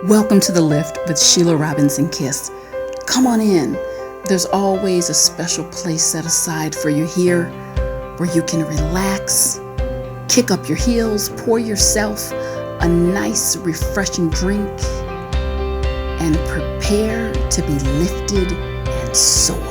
Welcome to The Lift with Sheila Robinson-Kiss. Come on in. There's always a special place set aside for you here where you can relax, kick up your heels, pour yourself a nice, refreshing drink, and prepare to be lifted and soar.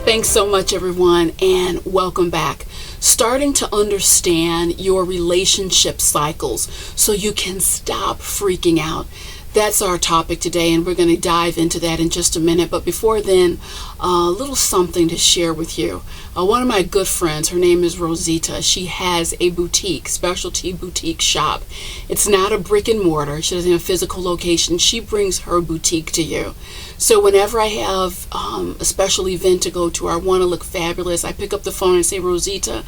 Thanks so much, everyone, and welcome back. Starting to understand your relationship cycles so you can stop freaking out. That's our topic today, and we're going to dive into that in just a minute. But before then, a little something to share with you. One of my good friends, her name is Rosita. She has a boutique, specialty boutique shop. It's not a brick and mortar. She doesn't have a physical location. She brings her boutique to you. So whenever I have a special event to go to, or I want to look fabulous, I pick up the phone and say, Rosita,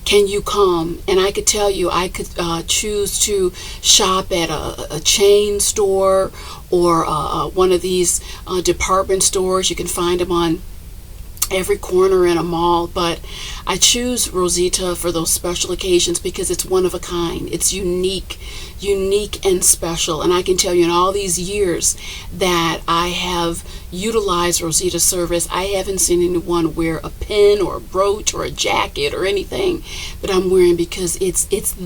can you come? And I could tell you, I could choose to shop at a chain store or one of these department stores. You can find them on every corner in a mall, but I choose Rosita for those special occasions because it's one of a kind. It's unique and special. And I can tell you, in all these years that I have utilized Rosita's service, I haven't seen anyone wear a pin or a brooch or a jacket or anything that I'm wearing, because it's just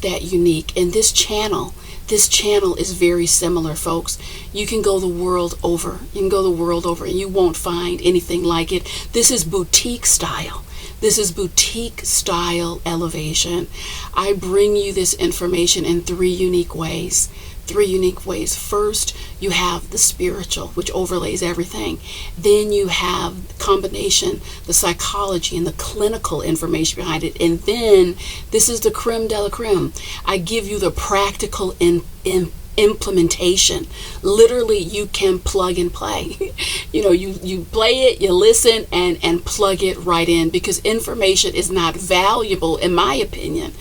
that unique. And this channel is very similar, folks. You can go the world over. And you won't find anything like it. This is boutique style. This is boutique style elevation. I bring you this information in three unique ways. First, you have the spiritual, which overlays everything. Then you have the combination, the psychology and the clinical information behind it. And then this is the creme de la creme. I give you the practical implementation. Literally, you can plug and play. You play it, you listen, and plug it right in, because information is not valuable, in my opinion,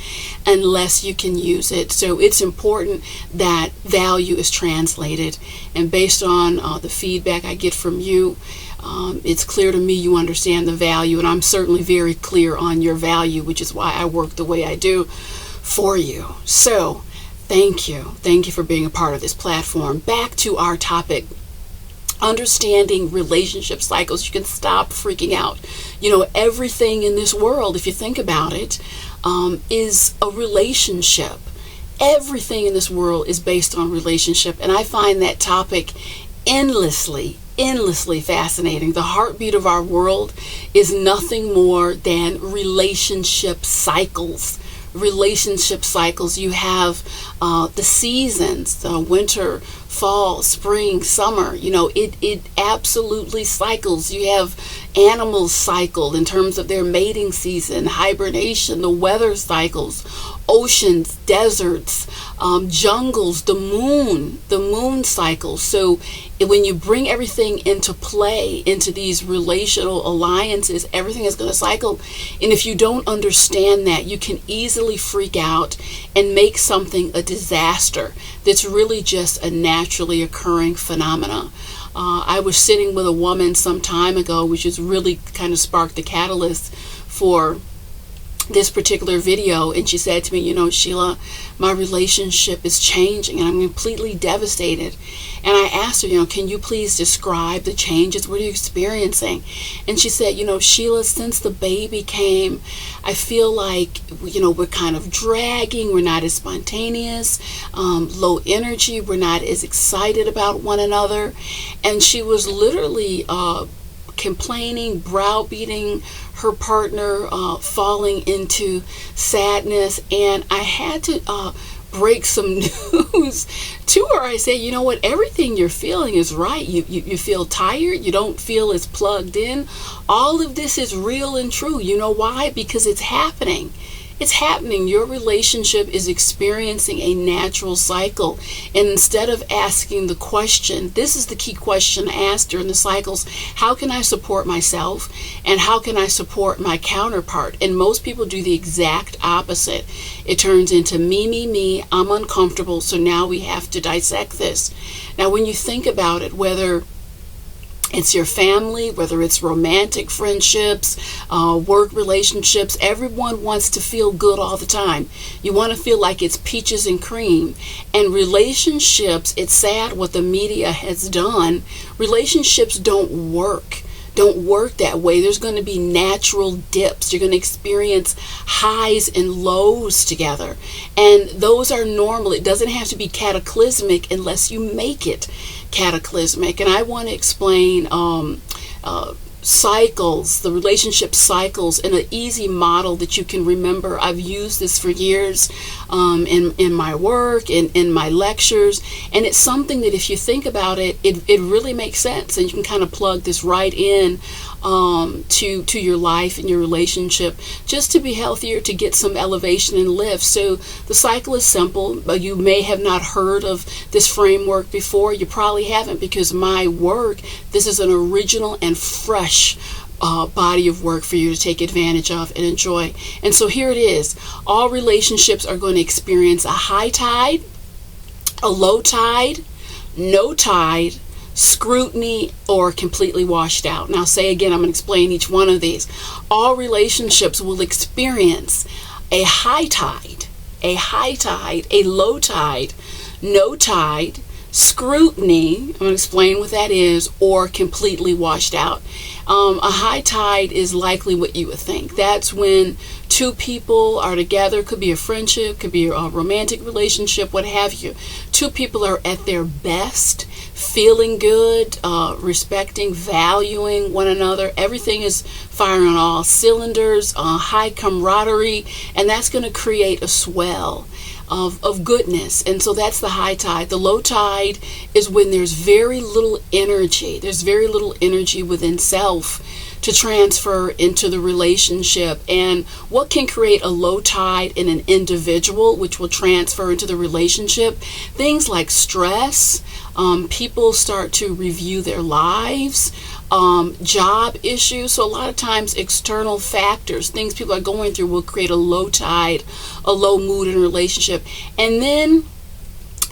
unless you can use it. So it's important that value is translated. And based on the feedback I get from you, it's clear to me you understand the value, and I'm certainly very clear on your value, which is why I work the way I do for you. So thank you for being a part of this platform. Back to our topic, understanding relationship cycles. You can stop freaking out. Everything in this world, if you think about it, is a relationship. Everything in this world is based on relationship, and I find that topic endlessly fascinating. The heartbeat of our world is nothing more than relationship cycles. You have the seasons, winter, fall, spring, summer. It absolutely cycles. You have animals cycle in terms of their mating season, hibernation, the weather cycles, oceans, deserts, jungles, the moon cycles. So when you bring everything into play, into these relational alliances, everything is going to cycle. And if you don't understand that, you can easily freak out and make something a disaster that's really just a naturally occurring phenomena. I was sitting with a woman some time ago, which has really kind of sparked the catalyst for this particular video, and she said to me, Sheila, my relationship is changing and I'm completely devastated. And I asked her, can you please describe the changes? What are you experiencing? And she said, Sheila, since the baby came, I feel like, we're kind of dragging. We're not as spontaneous, low energy. We're not as excited about one another. And she was literally complaining, browbeating her partner, falling into sadness. And I had to break some news to her. I said, you know what, everything you're feeling is right. You feel tired. You don't feel as plugged in. All of this is real and true. You know why? Because it's happening. It's happening. Your relationship is experiencing a natural cycle. And instead of asking the question, this is the key question asked during the cycles, how can I support myself and how can I support my counterpart? And most people do the exact opposite. It turns into me, I'm uncomfortable, so now we have to dissect this. Now, when you think about it, whether It's your family, whether it's romantic friendships, work relationships. Everyone wants to feel good all the time. You want to feel like it's peaches and cream. And relationships, it's sad what the media has done. Relationships don't work that way. There's going to be natural dips. You're going to experience highs and lows together. And those are normal. It doesn't have to be cataclysmic unless you make it cataclysmic. And I want to explain cycles, the relationship cycles, in an easy model that you can remember. I've used this for years in my work, in my lectures, and it's something that if you think about it, it really makes sense, and you can kind of plug this right in to your life and your relationship, just to be healthier, to get some elevation and lift. So the cycle is simple, but you may have not heard of this framework before. You probably haven't, because my work, this is an original and fresh body of work for you to take advantage of and enjoy. And so here it is. All relationships are going to experience a high tide, a low tide, no tide, scrutiny, or completely washed out. Now, say again, I'm going to explain each one of these. All relationships will experience a high tide, a low tide, no tide, scrutiny, I'm going to explain what that is, or completely washed out. A high tide is likely what you would think. That's when two people are together. Could be a friendship, could be a romantic relationship, what have you. Two people are at their best, feeling good, respecting, valuing one another. Everything is firing on all cylinders, high camaraderie, and that's going to create a swell of goodness. And so that's the high tide. The low tide is when there's very little energy. There's very little energy within self to transfer into the relationship. And what can create a low tide in an individual, which will transfer into the relationship? Things like stress. People start to review their lives. Job issues. So a lot of times external factors, things people are going through, will create a low tide, a low mood in a relationship. And then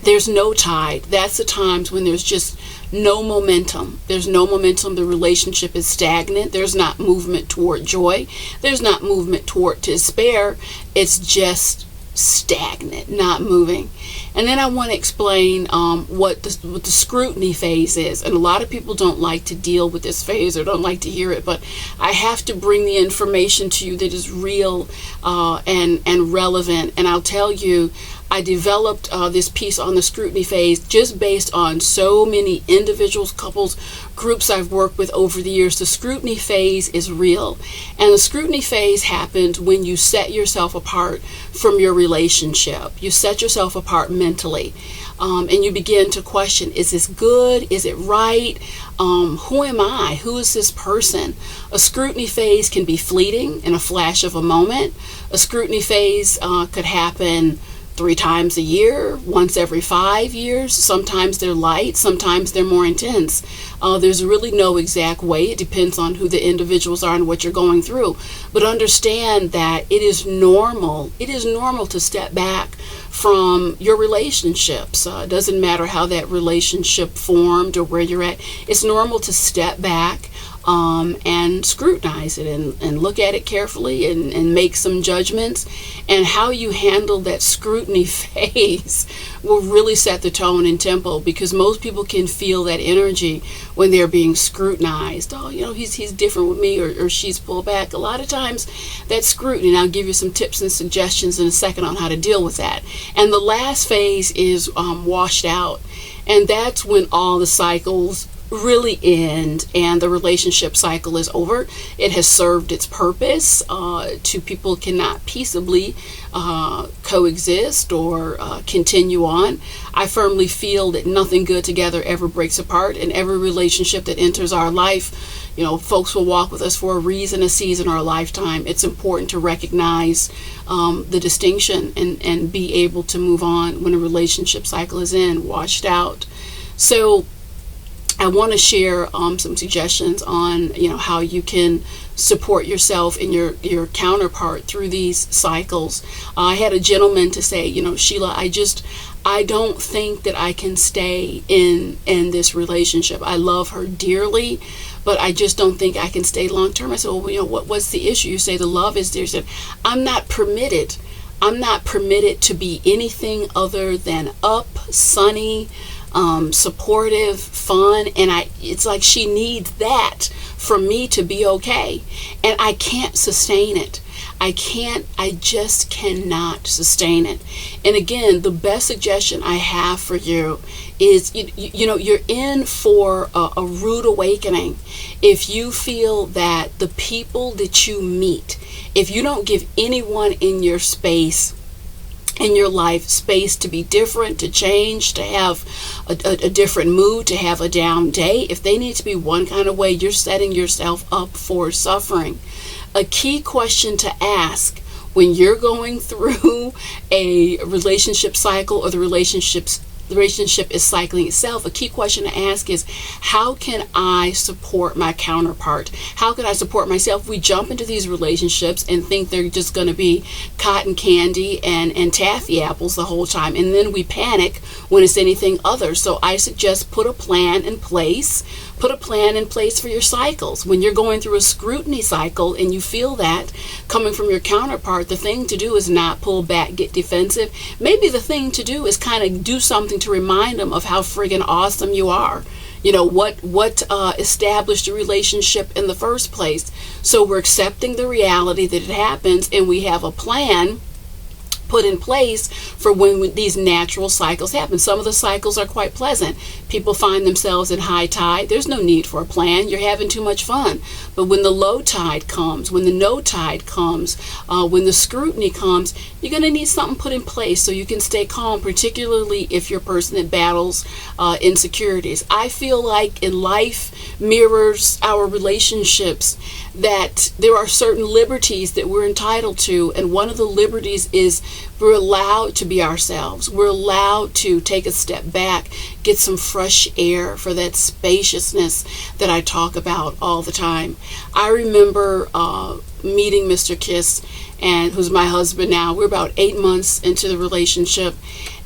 there's no tide. That's the times when there's just no momentum. There's no momentum. The relationship is stagnant. There's not movement toward joy. There's not movement toward despair. It's just stagnant, not moving. And then I want to explain what the scrutiny phase is. And a lot of people don't like to deal with this phase or don't like to hear it, but I have to bring the information to you that is real and relevant. And I'll tell you, I developed this piece on the scrutiny phase just based on so many individuals, couples, groups I've worked with over the years. The scrutiny phase is real. And the scrutiny phase happens when you set yourself apart from your relationship. You set yourself apart mentally. And you begin to question, is this good? Is it right? Who am I? Who is this person? A scrutiny phase can be fleeting, in a flash of a moment. A scrutiny phase could happen 3 times a year, once every 5 years. Sometimes they're light, sometimes they're more intense. There's really no exact way. It depends on who the individuals are and what you're going through. But understand that it is normal. It is normal to step back from your relationships. It doesn't matter how that relationship formed or where you're at. It's normal to step back and scrutinize it and look at it carefully and make some judgments. And how you handle that scrutiny phase will really set the tone and tempo, because most people can feel that energy when they're being scrutinized. Oh, he's different with me, or she's pulled back. A lot of times that scrutiny, and I'll give you some tips and suggestions in a second on how to deal with that. And the last phase is washed out. And that's when all the cycles really end and the relationship cycle is over. It has served its purpose. Two people cannot peaceably coexist or continue on. I firmly feel that nothing good together ever breaks apart, and every relationship that enters our life, folks will walk with us for a reason, a season, or a lifetime. It's important to recognize the distinction and be able to move on when a relationship cycle is washed out. So I want to share some suggestions on how you can support yourself and your counterpart through these cycles. I had a gentleman to say, Sheila, I don't think that I can stay in this relationship. I love her dearly, but I just don't think I can stay long term. I said, well, what's the issue? You say the love is there. I said, I'm not permitted to be anything other than up, sunny, supportive, fun, and it's like she needs that for me to be okay, and I can't sustain it. I just cannot sustain it. And again, the best suggestion I have for you is, you're in for a rude awakening if you feel that the people that you meet, if you don't give anyone in your space, in your life, space to be different, to change, to have a different mood, to have a down day, if they need to be one kind of way, you're setting yourself up for suffering. A key question to ask when you're going through a relationship cycle, or the relationship is cycling itself, a key question to ask is, how can I support my counterpart? How can I support myself? We jump into these relationships and think they're just going to be cotton candy and taffy apples the whole time, and then we panic when it's anything other. So I suggest put a plan in place. Put a plan in place for your cycles. When you're going through a scrutiny cycle and you feel that coming from your counterpart, the thing to do is not pull back, get defensive. Maybe the thing to do is kind of do something to remind them of how friggin' awesome you are. What established a relationship in the first place. So we're accepting the reality that it happens, and we have a plan put in place for when these natural cycles happen. Some of the cycles are quite pleasant. People find themselves in high tide. There's no need for a plan. You're having too much fun. But when the low tide comes, when the no tide comes, when the scrutiny comes, you're going to need something put in place so you can stay calm, particularly if you're a person that battles insecurities. I feel like in life mirrors our relationships, that there are certain liberties that we're entitled to, and one of the liberties is we're allowed to be ourselves. We're allowed to take a step back, get some fresh air for that spaciousness that I talk about all the time. I remember meeting Mr. Kiss, and who's my husband now. We're about 8 months into the relationship,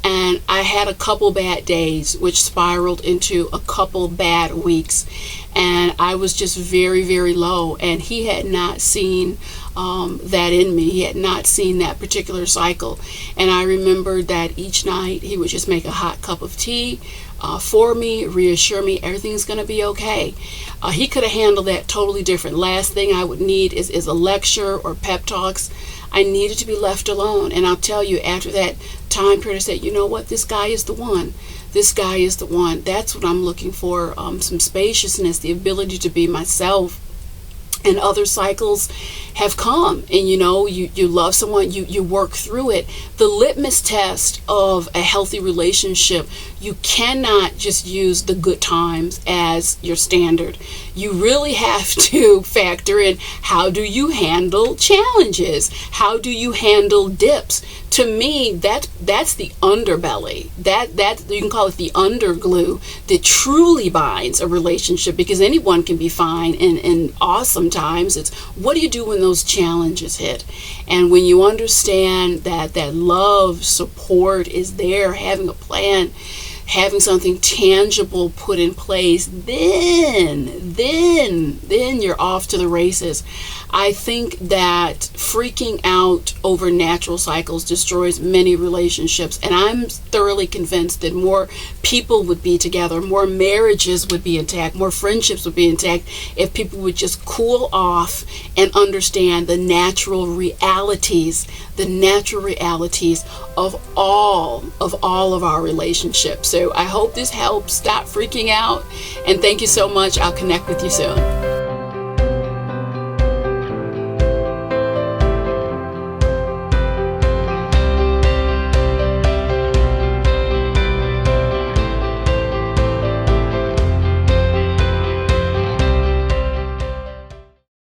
and I had a couple bad days, which spiraled into a couple bad weeks, and I was just very, very low, and he had not seen that in me. He had not seen that particular cycle. And I remembered that each night he would just make a hot cup of tea for me, reassure me everything's going to be okay. He could have handled that totally different. Last thing I would need is a lecture or pep talks. I needed to be left alone. And I'll tell you, after that time period, I said, you know what, this guy is the one. This guy is the one. That's what I'm looking for. Some spaciousness, the ability to be myself. And other cycles have come, and you love someone, you work through it. The litmus test of a healthy relationship, you cannot just use the good times as your standard. You really have to factor in, how do you handle challenges? How do you handle dips? To me, that's the underbelly. That you can call it the underglue that truly binds a relationship, because anyone can be fine in awesome times. It's, what do you do when those challenges hit? And when you understand that love, support is there, having a plan, having something tangible put in place, then you're off to the races. I think that freaking out over natural cycles destroys many relationships, and I'm thoroughly convinced that more people would be together, more marriages would be intact, more friendships would be intact if people would just cool off and understand the natural realities of all of our relationships. So I hope this helps. Stop freaking out, and thank you so much. I'll connect with you soon.